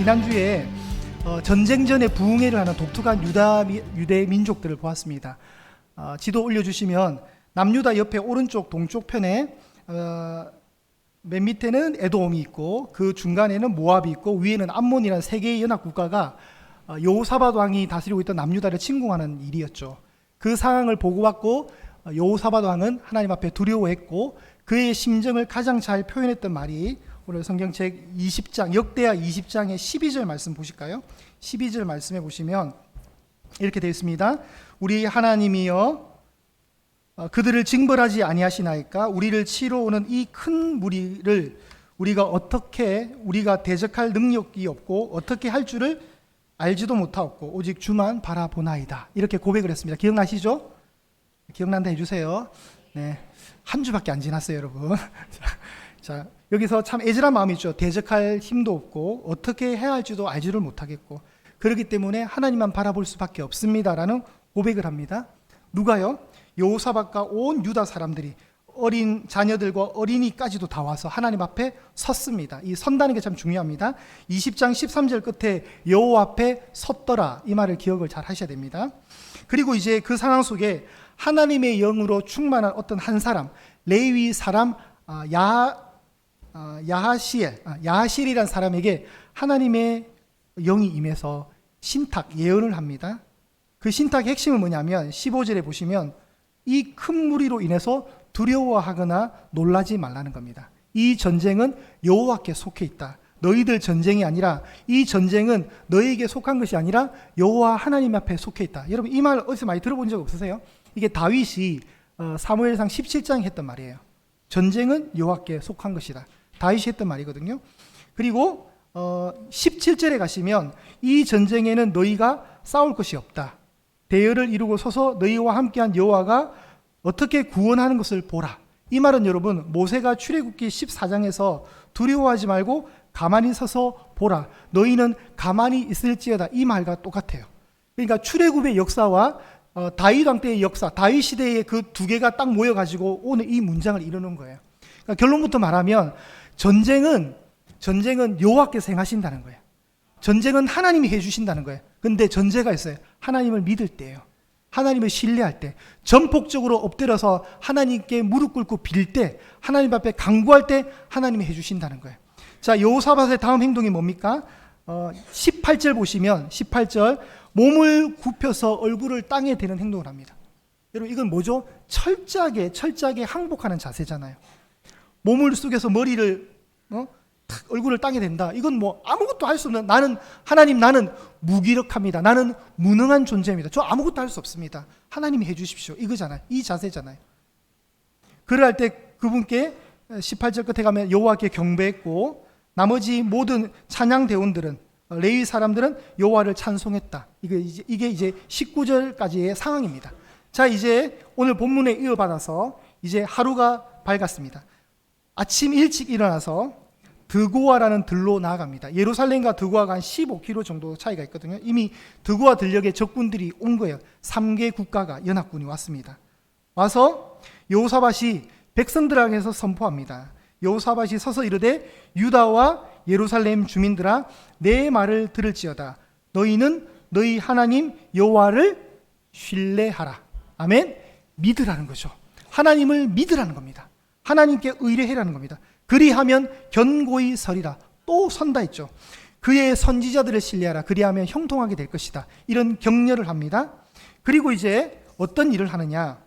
지난주에 전쟁 전에 부흥회를 하는 독특한 유대 민족들을 보았습니다. 지도 올려주시면 남유다 옆에 오른쪽 동쪽 편에 맨 밑에는 에돔이 있고 그 중간에는 모압이 있고 위에는 암몬이라는 세 개의 연합 국가가 여호사밧 왕이 다스리고 있던 남유다를 침공하는 일이었죠. 그 상황을 보고받고 여호사밧 왕은 하나님 앞에 두려워했고 그의 심정을 가장 잘 표현했던 말이 오늘 성경책 20장 역대하 20장의 12절 말씀 보실까요? 12절 말씀에 보시면 이렇게 되어 있습니다. 우리 하나님이여 그들을 징벌하지 아니하시나이까? 우리를 치러 오는 이 큰 무리를 우리가 대적할 능력이 없고 어떻게 할 줄을 알지도 못하옵고 오직 주만 바라보나이다. 이렇게 고백을 했습니다. 기억나시죠? 기억난다 해주세요. 네, 한 주밖에 안 지났어요, 여러분. 자, 여기서 참 애절한 마음이 있죠. 대적할 힘도 없고 어떻게 해야 할지도 알지를 못하겠고 그렇기 때문에 하나님만 바라볼 수밖에 없습니다라는 고백을 합니다. 누가요? 여호사밧과 온 유다 사람들이 어린 자녀들과 어린이까지도 다 와서 하나님 앞에 섰습니다. 이 선다는 게 참 중요합니다. 20장 13절 끝에 여호와 앞에 섰더라 이 말을 기억을 잘 하셔야 됩니다. 그리고 이제 그 상황 속에 하나님의 영으로 충만한 어떤 한 사람 레위 사람 야하실이라는 사람에게 하나님의 영이 임해서 신탁 예언을 합니다. 그 신탁의 핵심은 뭐냐면 15절에 보시면 이 큰 무리로 인해서 두려워하거나 놀라지 말라는 겁니다. 이 전쟁은 여호와께 속해 있다. 너희들 전쟁이 아니라 이 전쟁은 너희에게 속한 것이 아니라 여호와 하나님 앞에 속해 있다. 여러분 이 말 어디서 많이 들어본 적 없으세요? 이게 다윗이 사무엘상 17장에 했던 말이에요. 전쟁은 여호와께 속한 것이다. 다윗이 했던 말이거든요. 그리고 17절에 가시면 이 전쟁에는 너희가 싸울 것이 없다. 대열을 이루고 서서 너희와 함께한 여호와가 어떻게 구원하는 것을 보라. 이 말은 여러분 모세가 출애굽기 14장에서 두려워하지 말고 가만히 서서 보라. 너희는 가만히 있을지어다. 이 말과 똑같아요. 그러니까 출애굽의 역사와 다윗 왕 때의 역사, 다윗 시대의 그 두 개가 딱 모여가지고 오늘 이 문장을 이루는 거예요. 그러니까 결론부터 말하면 전쟁은 여호와께서 행하신다는 거예요. 전쟁은 하나님이 해주신다는 거예요. 근데 전제가 있어요. 하나님을 믿을 때예요. 하나님을 신뢰할 때, 전폭적으로 엎드려서 하나님께 무릎 꿇고 빌 때, 하나님 앞에 간구할 때 하나님이 해주신다는 거예요. 자, 여호사밧의 다음 행동이 뭡니까? 18절 보시면 18절 몸을 굽혀서 얼굴을 땅에 대는 행동을 합니다. 여러분 이건 뭐죠? 철저하게 항복하는 자세잖아요. 몸을 숙여서 머리를 얼굴을 땅에 댄다. 이건 뭐 아무것도 할 수 없는 나는 무기력합니다. 나는 무능한 존재입니다. 저 아무것도 할 수 없습니다. 하나님이 해주십시오. 이거잖아요. 이 자세잖아요. 그를 할 때 그분께 18절 끝에 가면 여호와께 경배했고 나머지 모든 찬양 대원들은 레위 사람들은 여호와를 찬송했다. 이게 이제 19절까지의 상황입니다. 자, 이제 오늘 본문에 이어받아서 이제 하루가 밝았습니다. 아침 일찍 일어나서 드고아라는 들로 나아갑니다. 예루살렘과 드고아가 한 15km 정도 차이가 있거든요. 이미 드고아 들녘에 적군들이 온 거예요. 3개 국가가 연합군이 왔습니다. 와서 여호사밧이 백성들에게서 선포합니다. 여호사밧이 서서 이르되 유다와 예루살렘 주민들아 내 말을 들을지어다. 너희는 너희 하나님 여호와를 신뢰하라. 아멘. 믿으라는 거죠. 하나님을 믿으라는 겁니다. 하나님께 의뢰해라는 겁니다. 그리하면 견고히 서리라. 또 선다 했죠. 그의 선지자들을 신뢰하라. 그리하면 형통하게 될 것이다. 이런 격려를 합니다. 그리고 이제 어떤 일을 하느냐.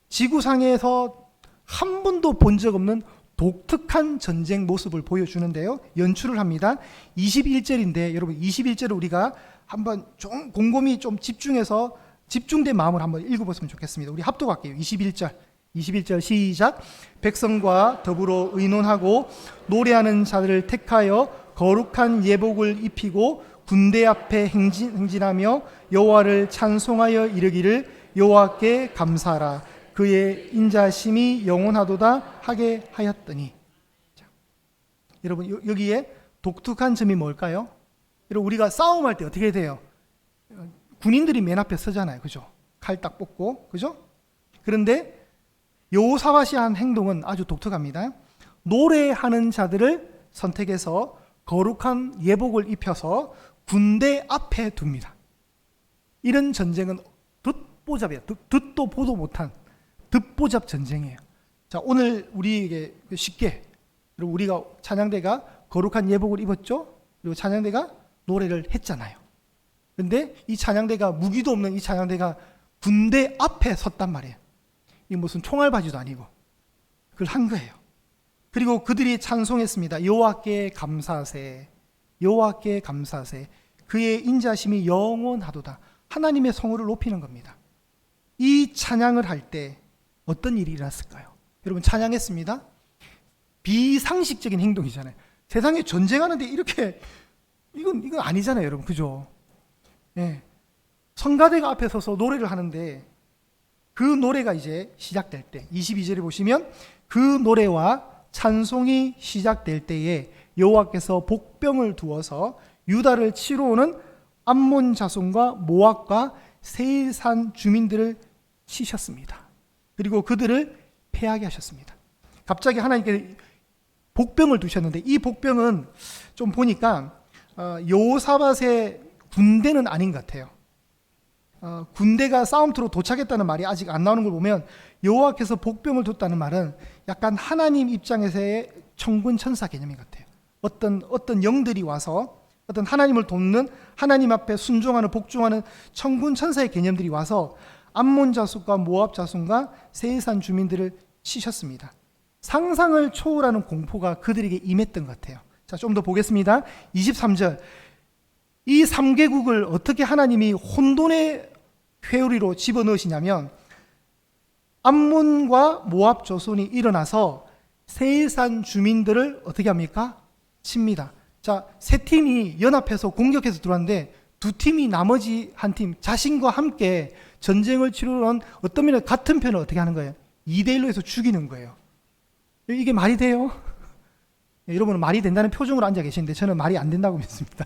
지구상에서 한 번도 본 적 없는 독특한 전쟁 모습을 보여주는데요. 연출을 합니다. 21절인데 여러분 21절을 우리가 한번 좀 곰곰이 좀 집중된 마음으로 한번 읽어보시면 좋겠습니다. 우리 합독할게요. 21절 시작. 백성과 더불어 의논하고 노래하는 자들을 택하여 거룩한 예복을 입히고 군대 앞에 행진하며 여호와를 찬송하여 이르기를 여호와께 감사하라. 그의 인자심이 영원하도다 하게 하였더니. 자, 여러분 여기에 독특한 점이 뭘까요? 여러분 우리가 싸움할 때 어떻게 돼요? 군인들이 맨 앞에 서잖아요. 그죠? 칼 딱 뽑고. 그죠? 그런데 여호사밧이 한 행동은 아주 독특합니다. 노래하는 자들을 선택해서 거룩한 예복을 입혀서 군대 앞에 둡니다. 이런 전쟁은 듣보잡이에요. 듣도 보도 못한 듣보잡 전쟁이에요. 자, 오늘 우리에게 쉽게, 그리고 우리가 찬양대가 거룩한 예복을 입었죠. 그리고 찬양대가 노래를 했잖아요. 근데 이 찬양대가, 무기도 없는 이 찬양대가 군대 앞에 섰단 말이에요. 이 무슨 총알바지도 아니고 그걸 한 거예요. 그리고 그들이 찬송했습니다. 여호와께 감사하세, 여호와께 감사하세, 그의 인자심이 영원하도다. 하나님의 성호를 높이는 겁니다. 이 찬양을 할 때 어떤 일이 일어났을까요? 여러분, 찬양했습니다. 비상식적인 행동이잖아요. 세상에 전쟁하는데 이렇게 이건 아니잖아요, 여러분. 그죠? 예. 성가대가 앞에 서서 노래를 하는데 그 노래가 이제 시작될 때 22절에 보시면 그 노래와 찬송이 시작될 때에 여호와께서 복병을 두어서 유다를 치러 오는 암몬 자손과 모압과 세일산 주민들을 치셨습니다. 그리고 그들을 패하게 하셨습니다. 갑자기 하나님께 복병을 두셨는데 이 복병은 좀 보니까 여호사밧의 군대는 아닌 것 같아요. 군대가 싸움터로 도착했다는 말이 아직 안 나오는 걸 보면 여호와께서 복병을 뒀다는 말은 약간 하나님 입장에서의 천군 천사 개념인 것 같아요. 어떤 영들이 와서 어떤 하나님을 돕는, 하나님 앞에 순종하는, 복종하는 천군 천사의 개념들이 와서 암몬 자손과 모압 자손과 세일산 주민들을 치셨습니다. 상상을 초월하는 공포가 그들에게 임했던 것 같아요. 자, 좀 더 보겠습니다. 23절. 이 3개국을 어떻게 하나님이 혼돈의 회오리로 집어넣으시냐면 암몬과 모압 조손이 일어나서 세일산 주민들을 어떻게 합니까? 칩니다. 자, 세 팀이 연합해서 공격해서 들어왔는데 두 팀이 나머지 한 팀, 자신과 함께 전쟁을 치르러 온 어떤 면에 같은 편을 어떻게 하는 거예요? 2대1로 해서 죽이는 거예요. 이게 말이 돼요? 여러분은 말이 된다는 표정으로 앉아 계시는데 저는 말이 안 된다고 믿습니다.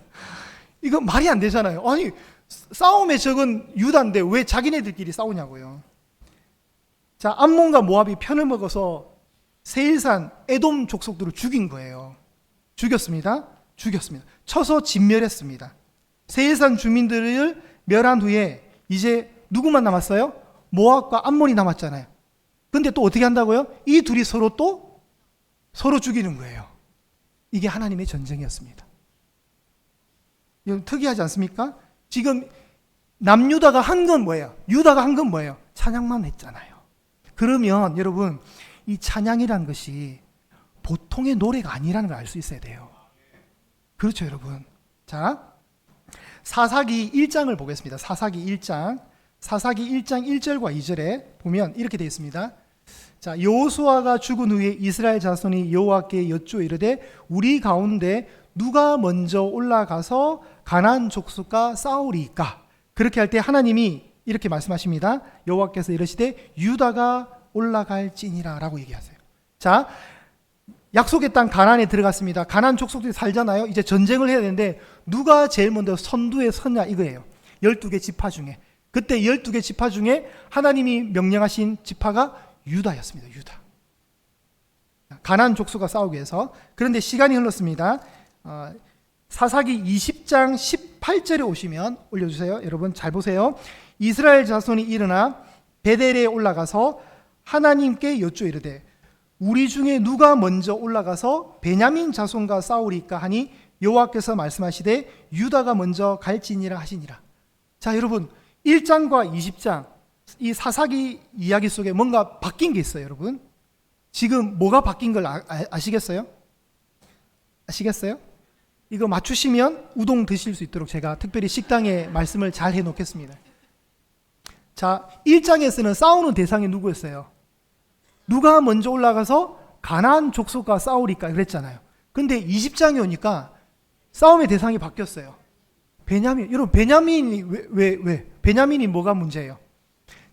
이거 말이 안 되잖아요. 아니, 싸움의 적은 유다인데 왜 자기네들끼리 싸우냐고요. 자, 암몬과 모압이 편을 먹어서 세일산 에돔 족속들을 죽인 거예요. 죽였습니다. 쳐서 진멸했습니다. 세일산 주민들을 멸한 후에 이제 누구만 남았어요? 모압과 암몬이 남았잖아요. 근데 또 어떻게 한다고요? 이 둘이 서로 죽이는 거예요. 이게 하나님의 전쟁이었습니다. 특이하지 않습니까? 지금 남유다가 한 건 뭐예요? 유다가 한 건 뭐예요? 찬양만 했잖아요. 그러면 여러분, 이 찬양이라는 것이 보통의 노래가 아니라는 걸 알 수 있어야 돼요. 그렇죠, 여러분. 자, 사사기 1장을 보겠습니다. 사사기 1장 1절 2절에 보면 이렇게 되어 있습니다. 자, 여호수아가 죽은 후에 이스라엘 자손이 여호와께 여쭈어 이르되 우리 가운데 누가 먼저 올라가서 가나안 족속과 싸우리이까? 그렇게 할 때 하나님이 이렇게 말씀하십니다. 여호와께서 이르시되 유다가 올라갈지니라 라고 얘기하세요. 자, 약속의 땅 가나안에 들어갔습니다. 가나안 족속들이 살잖아요. 이제 전쟁을 해야 되는데 누가 제일 먼저 선두에 서냐 이거예요. 12개 지파 중에. 그때 12개 지파 중에 하나님이 명령하신 지파가 유다였습니다. 유다. 가나안 족속과 싸우기 위해서. 그런데 시간이 흘렀습니다. 사사기 20장 18절에 오시면 올려주세요. 여러분 잘 보세요. 이스라엘 자손이 일어나 베델에 올라가서 하나님께 여쭈어 이르되 우리 중에 누가 먼저 올라가서 베냐민 자손과 싸우리까 하니 여호와께서 말씀하시되 유다가 먼저 갈지니라 하시니라. 자, 여러분 1장과 20장 이 사사기 이야기 속에 뭔가 바뀐 게 있어요. 여러분 지금 뭐가 바뀐 걸 아시겠어요? 아시겠어요? 이거 맞추시면 우동 드실 수 있도록 제가 특별히 식당에 말씀을 잘 해놓겠습니다. 자, 1장에서는 싸우는 대상이 누구였어요? 누가 먼저 올라가서 가나안 족속과 싸우리까 그랬잖아요. 근데 20장에 오니까 싸움의 대상이 바뀌었어요. 베냐민. 여러분 베냐민이 왜? 베냐민이 뭐가 문제예요?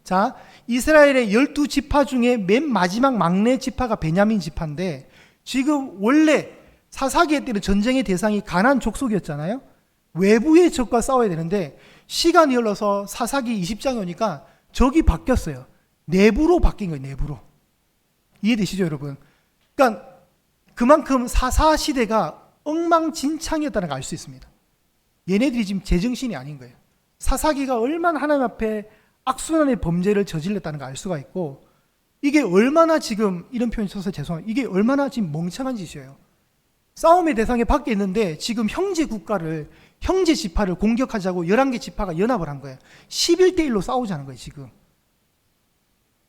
자, 이스라엘의 12지파 중에 맨 마지막 막내 지파가 베냐민 지파인데 지금 원래 사사기에 때는 전쟁의 대상이 가나안 족속이었잖아요. 외부의 적과 싸워야 되는데 시간이 흘러서 사사기 20장에 오니까 적이 바뀌었어요. 내부로 바뀐 거예요. 내부로. 이해되시죠, 여러분? 그러니까 그만큼 사사 시대가 엉망진창이었다는 걸 알 수 있습니다. 얘네들이 지금 제정신이 아닌 거예요. 사사기가 얼마나 하나님 앞에 악순환의 범죄를 저질렀다는 걸 알 수가 있고, 이게 얼마나 지금, 이런 표현 써서 죄송합니다, 이게 얼마나 지금 멍청한 짓이에요. 싸움의 대상에 밖에 있는데 지금 형제 국가를, 형제 지파를 공격하자고 11개 지파가 연합을 한 거예요. 11대 1로 싸우자는 거예요. 지금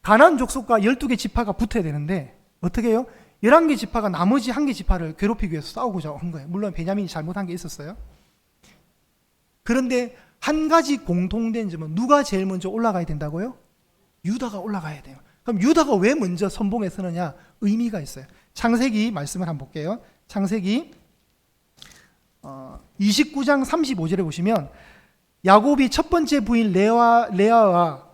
가나안 족속과 12개 지파가 붙어야 되는데 어떻게 해요? 11개 지파가 나머지 1개 지파를 괴롭히기 위해서 싸우고자 한 거예요. 물론 베냐민이 잘못한 게 있었어요. 그런데 한 가지 공통된 점은 누가 제일 먼저 올라가야 된다고요? 유다가 올라가야 돼요. 그럼 유다가 왜 먼저 선봉에 서느냐? 의미가 있어요. 창세기 말씀을 한번 볼게요. 창세기 29장 35절에 보시면 야곱이 첫 번째 부인 레아와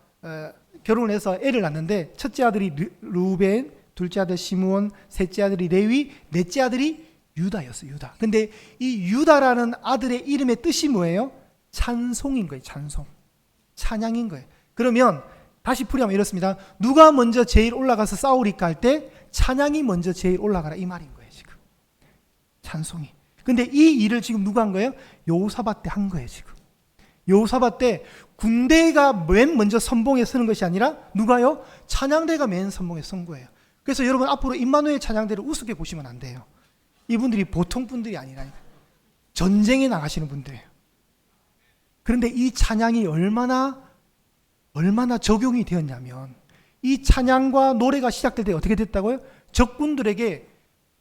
결혼을 해서 애를 낳는데, 첫째 아들이 루벤, 둘째 아들 시므온, 셋째 아들이 레위, 넷째 아들이 유다였어요. 유다. 근데 이 유다라는 아들의 이름의 뜻이 뭐예요? 찬송인 거예요. 찬송. 찬양인 거예요. 그러면 다시 풀이하면 이렇습니다. 누가 먼저 제일 올라가서 싸우리까 할 때 찬양이 먼저 제일 올라가라, 이 말인 거예요. 지금 찬송이. 근데 이 일을 지금 누가 한 거예요? 여호사밧 때 한 거예요. 지금 여호사밧 때 군대가 맨 먼저 선봉에 서는 것이 아니라 누가요? 찬양대가 맨 선봉에 선 거예요. 그래서 여러분 앞으로 임마누엘 찬양대를 우습게 보시면 안 돼요. 이분들이 보통 분들이 아니라 전쟁에 나가시는 분들이에요. 그런데 이 찬양이 얼마나 적용이 되었냐면, 이 찬양과 노래가 시작될 때 어떻게 됐다고요? 적군들에게,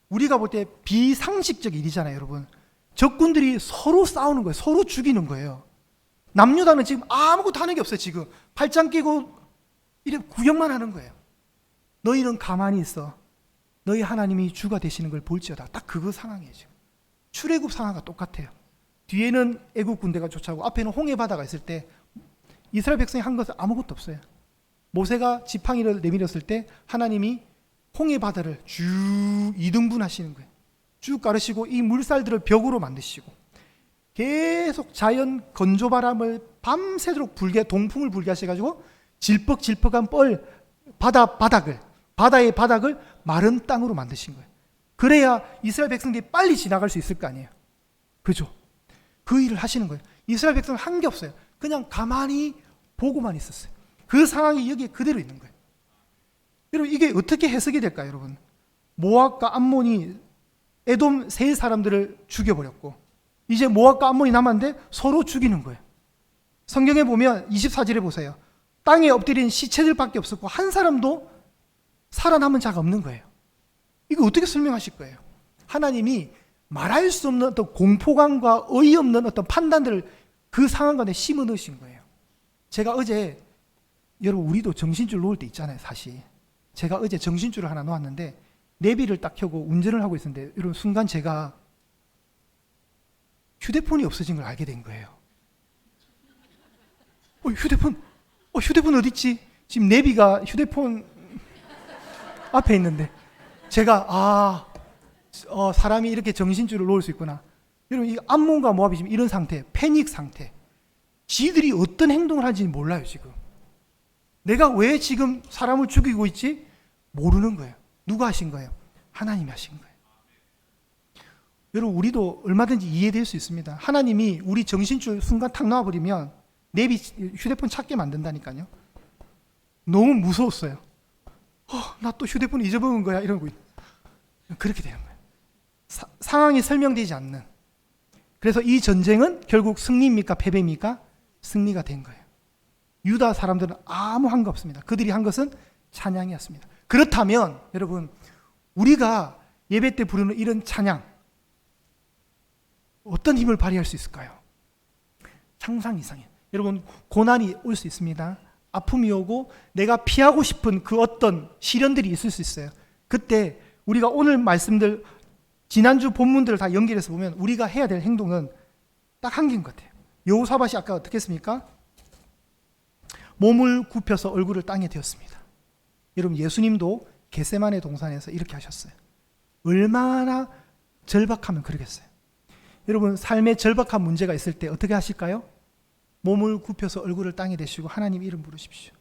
우리가 볼 때 비상식적 일이잖아요, 여러분. 적군들이 서로 싸우는 거예요. 서로 죽이는 거예요. 남유다는 지금 아무것도 하는 게 없어요. 지금 팔짱 끼고 이래 구경만 하는 거예요. 너희는 가만히 있어. 너희 하나님이 주가 되시는 걸 볼지어다. 딱 그거 상황이에요. 지금 출애굽 상황과 똑같아요. 뒤에는 애국 군대가 쫓아오고 앞에는 홍해 바다가 있을 때 이스라엘 백성이 한 것은 아무것도 없어요. 모세가 지팡이를 내밀었을 때 하나님이 홍해 바다를 쭉 2등분 하시는 거예요. 쭉 가르시고 이 물살들을 벽으로 만드시고 계속 자연 건조바람을 밤새도록 동풍을 불게 하셔가지고 질퍽질퍽한 바다의 바닥을 마른 땅으로 만드신 거예요. 그래야 이스라엘 백성들이 빨리 지나갈 수 있을 거 아니에요. 그죠? 그 일을 하시는 거예요. 이스라엘 백성은 한 게 없어요. 그냥 가만히 보고만 있었어요. 그 상황이 여기에 그대로 있는 거예요. 여러분, 이게 어떻게 해석이 될까요, 여러분? 모압과 암몬이 에돔 세 사람들을 죽여버렸고, 이제 모압과 암몬이 남았는데 서로 죽이는 거예요. 성경에 보면 24절에 보세요. 땅에 엎드린 시체들밖에 없었고 한 사람도 살아남은 자가 없는 거예요. 이거 어떻게 설명하실 거예요? 하나님이 말할 수 없는 어떤 공포감과 어이없는 어떤 판단들을 그 상황 가운데 심어 넣으신 거예요. 제가 어제, 여러분 우리도 정신줄 놓을 때 있잖아요. 사실 제가 어제 정신줄을 하나 놓았는데 내비를 딱 켜고 운전을 하고 있었는데, 여러분 순간 제가 휴대폰이 없어진 걸 알게 된 거예요. 휴대폰 어디 있지? 지금 내비가 휴대폰 앞에 있는데 제가 사람이 이렇게 정신줄을 놓을 수 있구나. 여러분, 이 암몬과 모압이 지금 이런 상태, 패닉 상태. 지들이 어떤 행동을 하는지 몰라요. 지금 내가 왜 지금 사람을 죽이고 있지? 모르는 거예요. 누가 하신 거예요? 하나님이 하신 거예요. 여러분, 우리도 얼마든지 이해될 수 있습니다. 하나님이 우리 정신줄 순간 탁 놔버리면 내비 휴대폰 찾게 만든다니까요. 너무 무서웠어요. 나 또 휴대폰 잊어먹은 거야 이러고 그렇게 되는 거예요. 상황이 설명되지 않는. 그래서 이 전쟁은 결국 승리입니까 패배입니까? 승리가 된 거예요. 유다 사람들은 아무 한 거 없습니다. 그들이 한 것은 찬양이었습니다. 그렇다면 여러분, 우리가 예배 때 부르는 이런 찬양 어떤 힘을 발휘할 수 있을까요? 상상 이상이에요. 여러분, 고난이 올 수 있습니다. 아픔이 오고 내가 피하고 싶은 그 어떤 시련들이 있을 수 있어요. 그때 우리가 오늘 말씀들, 지난주 본문들을 다 연결해서 보면 우리가 해야 될 행동은 딱 한 개인 것 같아요. 여호사밧이 아까 어떻게 했습니까? 몸을 굽혀서 얼굴을 땅에 대었습니다. 여러분, 예수님도 겟세마네 동산에서 이렇게 하셨어요. 얼마나 절박하면 그러겠어요. 여러분, 삶에 절박한 문제가 있을 때 어떻게 하실까요? 몸을 굽혀서 얼굴을 땅에 대시고 하나님 이름 부르십시오.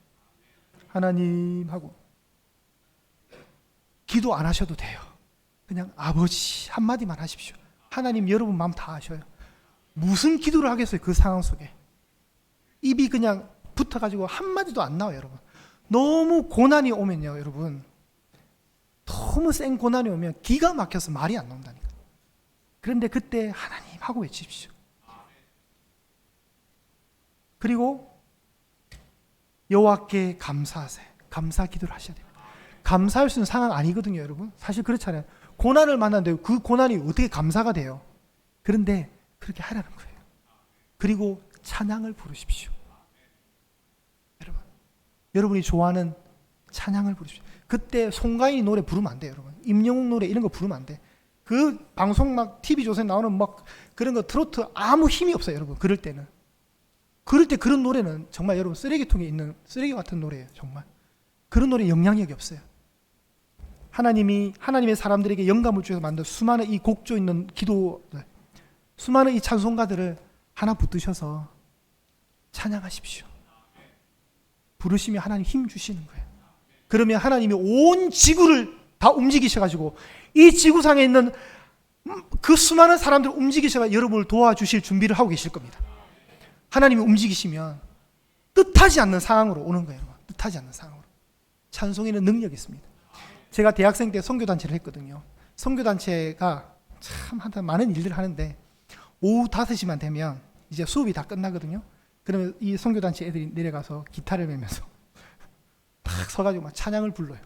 하나님 하고 기도 안 하셔도 돼요. 그냥 아버지 한마디만 하십시오. 하나님 여러분 마음 다 아셔요. 무슨 기도를 하겠어요, 그 상황 속에. 입이 그냥 붙어가지고 한마디도 안 나와요, 여러분. 너무 고난이 오면요, 여러분. 너무 센 고난이 오면 기가 막혀서 말이 안 나온다니까. 그런데 그때 하나님 하고 외치십시오. 그리고 여호와께 감사하세요. 감사 기도를 하셔야 됩니다. 감사할 수 있는 상황 아니거든요, 여러분. 사실 그렇잖아요. 고난을 만났는데 그 고난이 어떻게 감사가 돼요? 그런데 그렇게 하라는 거예요. 그리고 찬양을 부르십시오. 여러분이 좋아하는 찬양을 부르십시오. 그때 송가인이 노래 부르면 안 돼요, 여러분. 임영웅 노래 이런 거 부르면 안 돼. 그 방송 막 TV 조선에 나오는 막 그런 거 트로트 아무 힘이 없어요, 여러분. 그럴 때는. 그럴 때 그런 노래는 정말 여러분 쓰레기통에 있는 쓰레기 같은 노래예요, 정말. 그런 노래 영향력이 없어요. 하나님의 사람들에게 영감을 주셔서 만든 수많은 이 곡조 있는 기도들, 수많은 이 찬송가들을 하나 붙드셔서 찬양하십시오. 부르시면 하나님 힘 주시는 거예요. 그러면 하나님이 온 지구를 다 움직이셔가지고 이 지구상에 있는 그 수많은 사람들을 움직이셔서 여러분을 도와주실 준비를 하고 계실 겁니다. 하나님이 움직이시면 뜻하지 않는 상황으로 오는 거예요. 뜻하지 않는 상황으로. 찬송에는 능력이 있습니다. 제가 대학생 때 선교단체를 했거든요. 선교단체가 참 많은 일들을 하는데 오후 5시만 되면 이제 수업이 다 끝나거든요. 그러면 이 선교단체 애들이 내려가서 기타를 매면서 딱 서가지고 막 찬양을 불러요.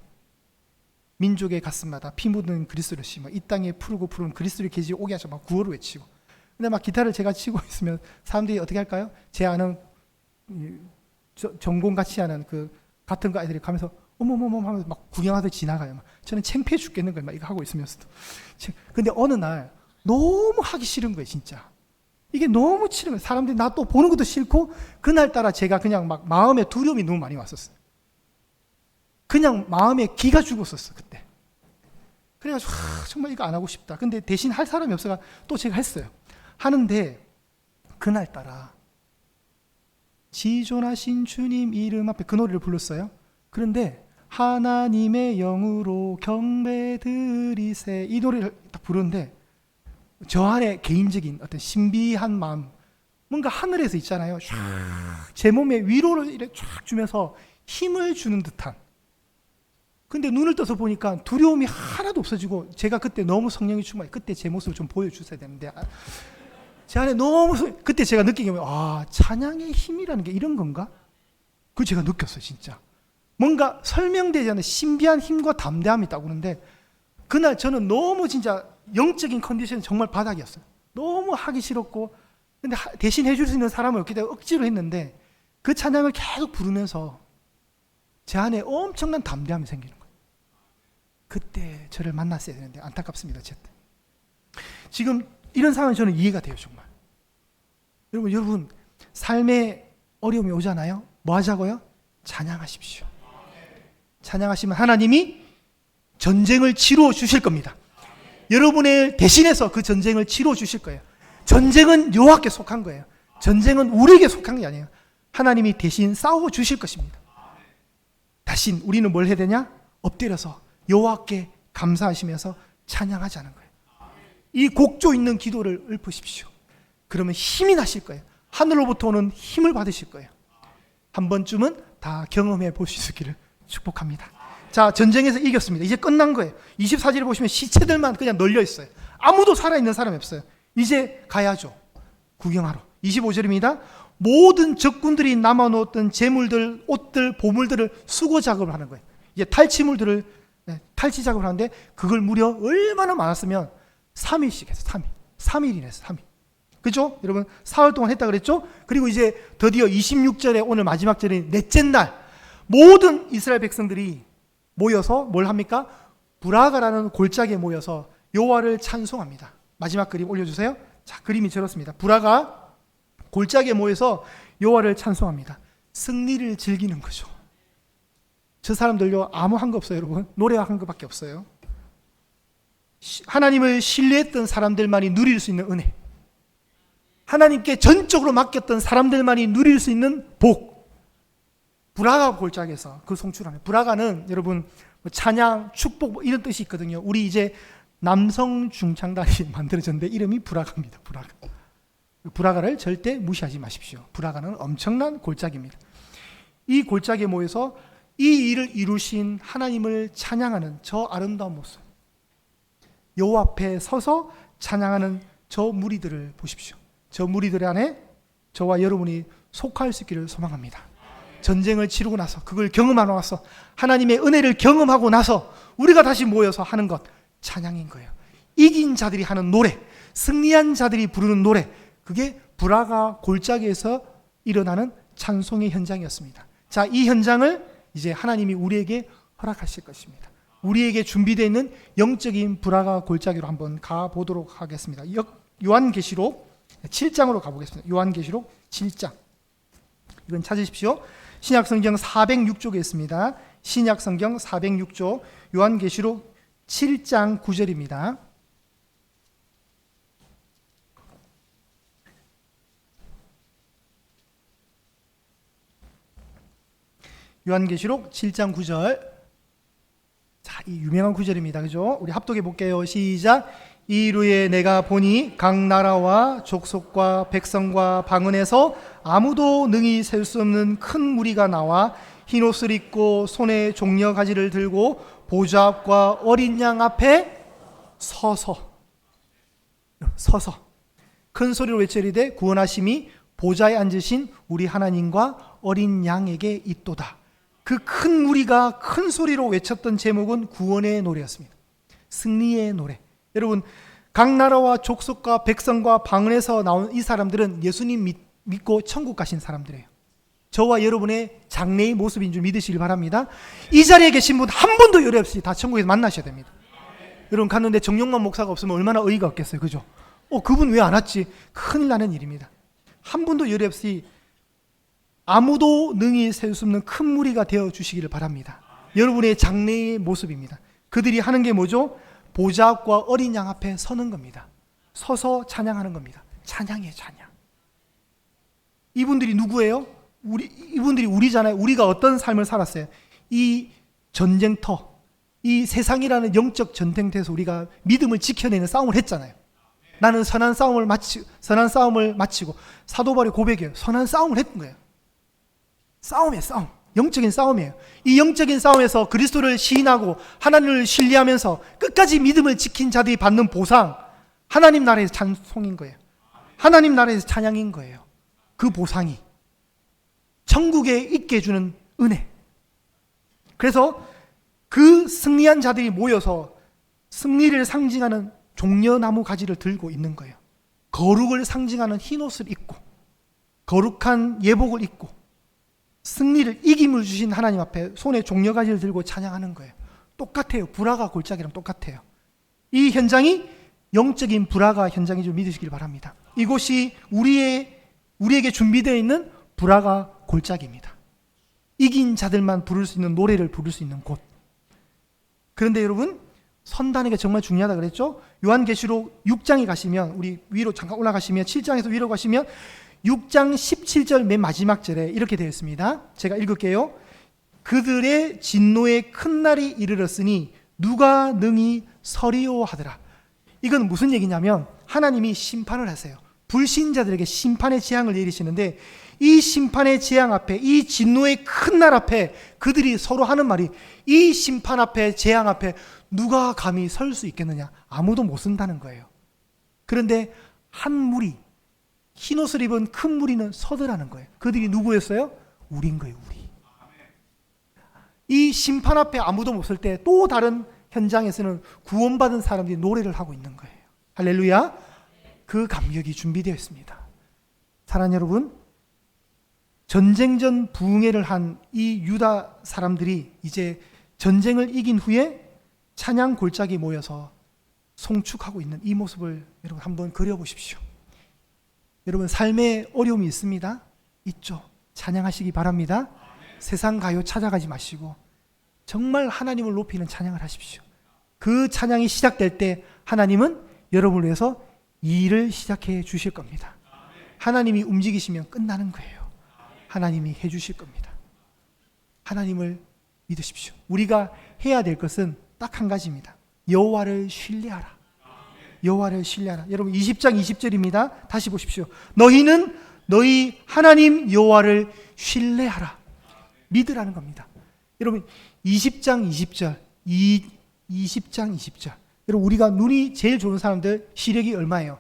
민족의 가슴마다 피 묻은 그리스도를 심어 이 땅에 푸르고 푸른 그리스도의 계시 오게 하셔 막 구호를 외치고. 근데 막 기타를 제가 치고 있으면 사람들이 어떻게 할까요? 제 아는 전공같이 하는 그 같은 거 아이들이 가면서 어머머머 하면서 막 구경하듯 지나가요. 막. 저는 창피해 죽겠는 거예요. 막 이거 하고 있으면서도. 근데 어느 날 너무 하기 싫은 거예요, 진짜. 이게 너무 싫은 거예요. 사람들이 나 또 보는 것도 싫고, 그날따라 제가 그냥 막 마음에 두려움이 너무 많이 왔었어요. 그냥 마음에 기가 죽었었어, 그때. 그래가지고, 정말 이거 안 하고 싶다. 근데 대신 할 사람이 없어가 또 제가 했어요. 하는데, 그날따라, 지존하신 주님 이름 앞에 그 노래를 불렀어요. 그런데, 하나님의 영으로 경배드리세. 이 노래를 딱 부르는데, 저 안에 개인적인 어떤 신비한 마음, 뭔가 하늘에서 있잖아요. 제 몸에 위로를 이렇게 쫙 주면서 힘을 주는 듯한. 근데 눈을 떠서 보니까 두려움이 하나도 없어지고, 제가 그때 너무 성령이 충만해. 그때 제 모습을 좀 보여주셔야 되는데, 제 안에 너무, 그때 제가 느낀 게, 찬양의 힘이라는 게 이런 건가? 그걸 제가 느꼈어요, 진짜. 뭔가 설명되지 않는 신비한 힘과 담대함이 있다고 그러는데, 그날 저는 너무 진짜 영적인 컨디션이 정말 바닥이었어요. 너무 하기 싫었고, 근데 대신 해줄 수 있는 사람을 없기 때문에 억지로 했는데, 그 찬양을 계속 부르면서 제 안에 엄청난 담대함이 생기는 거예요. 그때 저를 만났어야 되는데 안타깝습니다. 어쨌든 지금 이런 상황이 저는 이해가 돼요, 정말. 여러분 삶에 어려움이 오잖아요. 뭐 하자고요? 찬양하십시오. 찬양하시면 하나님이 전쟁을 치루어 주실 겁니다. 여러분을 대신해서 그 전쟁을 치루어 주실 거예요. 전쟁은 여호와께 속한 거예요. 전쟁은 우리에게 속한 게 아니에요. 하나님이 대신 싸워 주실 것입니다. 대신 우리는 뭘 해야 되냐? 엎드려서 여호와께 감사하시면서 찬양하자는 거예요. 이 곡조 있는 기도를 읊으십시오. 그러면 힘이 나실 거예요. 하늘로부터 오는 힘을 받으실 거예요. 한 번쯤은 다 경험해 보실 수 있기를 축복합니다. 자, 전쟁에서 이겼습니다. 이제 끝난 거예요. 24절에 보시면 시체들만 그냥 널려 있어요. 아무도 살아있는 사람이 없어요. 이제 가야죠. 구경하러. 25절입니다. 모든 적군들이 남아놓았던 재물들, 옷들, 보물들을 수거 작업을 하는 거예요. 이제 탈취물들을 탈취 작업을 하는데, 그걸 무려 얼마나 많았으면 3일씩 했어요. 3일이나 했어요. 3일. 그죠? 여러분, 사흘 동안 했다 그랬죠? 그리고 이제 드디어 26절에 오늘 마지막 절인 넷째 날, 모든 이스라엘 백성들이 모여서 뭘 합니까? 브라가라는 골짜기에 모여서 여호와를 찬송합니다. 마지막 그림 올려주세요. 자, 그림이 저렇습니다. 브라가 골짜기에 모여서 여호와를 찬송합니다. 승리를 즐기는 거죠. 저 사람들요, 아무 한 거 없어요, 여러분. 노래한 거밖에 없어요. 하나님을 신뢰했던 사람들만이 누릴 수 있는 은혜, 하나님께 전적으로 맡겼던 사람들만이 누릴 수 있는 복. 브라가 골짜기에서 그 송출하는, 브라가는 여러분 찬양, 축복 이런 뜻이 있거든요. 우리 이제 남성 중창단이 만들어졌는데 이름이 브라가입니다. 브라가. 브라가를 절대 무시하지 마십시오. 브라가는 엄청난 골짜기입니다. 이 골짜기에 모여서 이 일을 이루신 하나님을 찬양하는 저 아름다운 모습, 여호와 앞에 서서 찬양하는 저 무리들을 보십시오. 저 무리들 안에 저와 여러분이 속할 수 있기를 소망합니다. 전쟁을 치르고 나서 그걸 경험하고 나서 하나님의 은혜를 경험하고 나서 우리가 다시 모여서 하는 것, 찬양인 거예요. 이긴 자들이 하는 노래, 승리한 자들이 부르는 노래, 그게 브라가 골짜기에서 일어나는 찬송의 현장이었습니다. 자, 이 현장을 이제 하나님이 우리에게 허락하실 것입니다. 우리에게 준비되어 있는 영적인 브라가 골짜기로 한번 가보도록 하겠습니다. 요한계시록 7장으로 가보겠습니다. 요한계시록 7장. 이건 찾으십시오. 신약성경 406쪽에 있습니다. 신약성경 406쪽 요한계시록 7장 9절입니다. 요한계시록 7장 9절. 자, 이 유명한 구절입니다. 그죠? 우리 합독해 볼게요. 시작. 이루에 내가 보니 각 나라와 족속과 백성과 방언에서 아무도 능히 셀 수 없는 큰 무리가 나와 흰옷을 입고 손에 종려 가지를 들고 보좌 앞과 어린 양 앞에 서서 큰 소리로 외치리되 구원하심이 보좌에 앉으신 우리 하나님과 어린 양에게 있도다. 그 큰 무리가 큰 소리로 외쳤던 제목은 구원의 노래였습니다. 승리의 노래. 여러분, 각 나라와 족속과 백성과 방언에서 나온 이 사람들은 예수님 믿고 천국 가신 사람들이에요. 저와 여러분의 장래의 모습인 줄 믿으시길 바랍니다. 이 자리에 계신 분 한 분도 요리 없이 다 천국에서 만나셔야 됩니다. 여러분, 갔는데 정용만 목사가 없으면 얼마나 어이가 없겠어요. 그죠? 그분 왜 안 왔지? 큰일 나는 일입니다. 한 분도 요리 없이 아무도 능히 셀 수 없는 큰 무리가 되어 주시기를 바랍니다. 여러분의 장래의 모습입니다. 그들이 하는 게 뭐죠? 보좌 앞과 어린 양 앞에 서는 겁니다. 서서 찬양하는 겁니다. 찬양이에요, 찬양. 이분들이 누구예요? 이분들이 우리잖아요. 우리가 어떤 삶을 살았어요? 이 전쟁터, 이 세상이라는 영적 전쟁터에서 우리가 믿음을 지켜내는 싸움을 했잖아요. 나는 선한 싸움을 마치고 사도 바울의 고백이에요. 선한 싸움을 했던 거예요. 싸움이에요, 싸움. 영적인 싸움이에요. 이 영적인 싸움에서 그리스도를 시인하고 하나님을 신뢰하면서 끝까지 믿음을 지킨 자들이 받는 보상, 하나님 나라에서 찬송인 거예요. 하나님 나라에서 찬양인 거예요. 그 보상이 천국에 있게 해주는 은혜. 그래서 그 승리한 자들이 모여서 승리를 상징하는 종려나무 가지를 들고 있는 거예요. 거룩을 상징하는 흰옷을 입고 거룩한 예복을 입고 승리를, 이김을 주신 하나님 앞에 손에 종려가지를 들고 찬양하는 거예요. 똑같아요. 브라가 골짜기랑 똑같아요. 이 현장이 영적인 브라가 현장인 줄 믿으시길 바랍니다. 이곳이 우리에게 준비되어 있는 브라가 골짜기입니다. 이긴 자들만 부를 수 있는 노래를 부를 수 있는 곳. 그런데 여러분, 선단에게 정말 중요하다 그랬죠? 요한계시록 6장에 가시면, 우리 위로 잠깐 올라가시면, 7장에서 위로 가시면 6장 17절 맨 마지막 절에 이렇게 되어 있습니다. 제가 읽을게요. 그들의 진노의 큰 날이 이르렀으니 누가 능히 서리오 하더라. 이건 무슨 얘기냐면 하나님이 심판을 하세요. 불신자들에게 심판의 재앙을 내리시는데 이 심판의 재앙 앞에, 이 진노의 큰 날 앞에 그들이 서로 하는 말이, 이 심판 앞에, 재앙 앞에 누가 감히 설 수 있겠느냐? 아무도 못 쓴다는 거예요. 그런데 한 무리, 흰옷을 입은 큰 무리는 서더라는 거예요. 그들이 누구였어요? 우리인 거예요, 우리. 이 심판 앞에 아무도 못 설 때 또 다른 현장에서는 구원받은 사람들이 노래를 하고 있는 거예요. 할렐루야. 그 감격이 준비되어 있습니다. 사랑하는 여러분, 전쟁 전 부흥회를 한 이 유다 사람들이 이제 전쟁을 이긴 후에 찬양 골짜기에 모여서 송축하고 있는 이 모습을 여러분 한번 그려보십시오. 여러분, 삶에 어려움이 있습니다. 있죠. 찬양하시기 바랍니다. 세상 가요 찾아가지 마시고 정말 하나님을 높이는 찬양을 하십시오. 그 찬양이 시작될 때 하나님은 여러분을 위해서 이 일을 시작해 주실 겁니다. 하나님이 움직이시면 끝나는 거예요. 하나님이 해 주실 겁니다. 하나님을 믿으십시오. 우리가 해야 될 것은 딱 한 가지입니다. 여호와를 신뢰하라. 여호와를 신뢰하라. 여러분 20장 20절입니다. 다시 보십시오. 너희는 너희 하나님 여호와를 신뢰하라. 믿으라는 겁니다. 여러분 20장 20절 20장 20절 여러분 우리가 눈이 제일 좋은 사람들 시력이 얼마예요?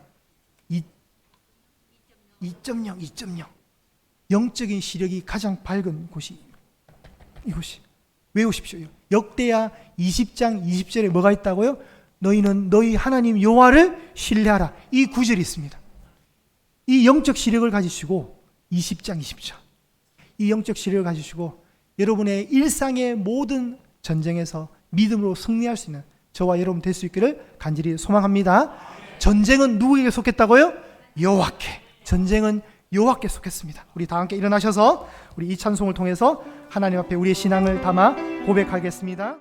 2.0 영적인 시력이 가장 밝은 곳이 이곳이. 외우십시오. 역대하 20장 20절에 뭐가 있다고요? 너희는 너희 하나님 여호와를 신뢰하라. 이 구절이 있습니다. 이 영적 시력을 가지시고 20장 20절 이 영적 시력을 가지시고 여러분의 일상의 모든 전쟁에서 믿음으로 승리할 수 있는 저와 여러분 될 수 있기를 간절히 소망합니다. 전쟁은 누구에게 속했다고요? 여호와께. 전쟁은 여호와께 속했습니다. 우리 다 함께 일어나셔서 우리 이 찬송을 통해서 하나님 앞에 우리의 신앙을 담아 고백하겠습니다.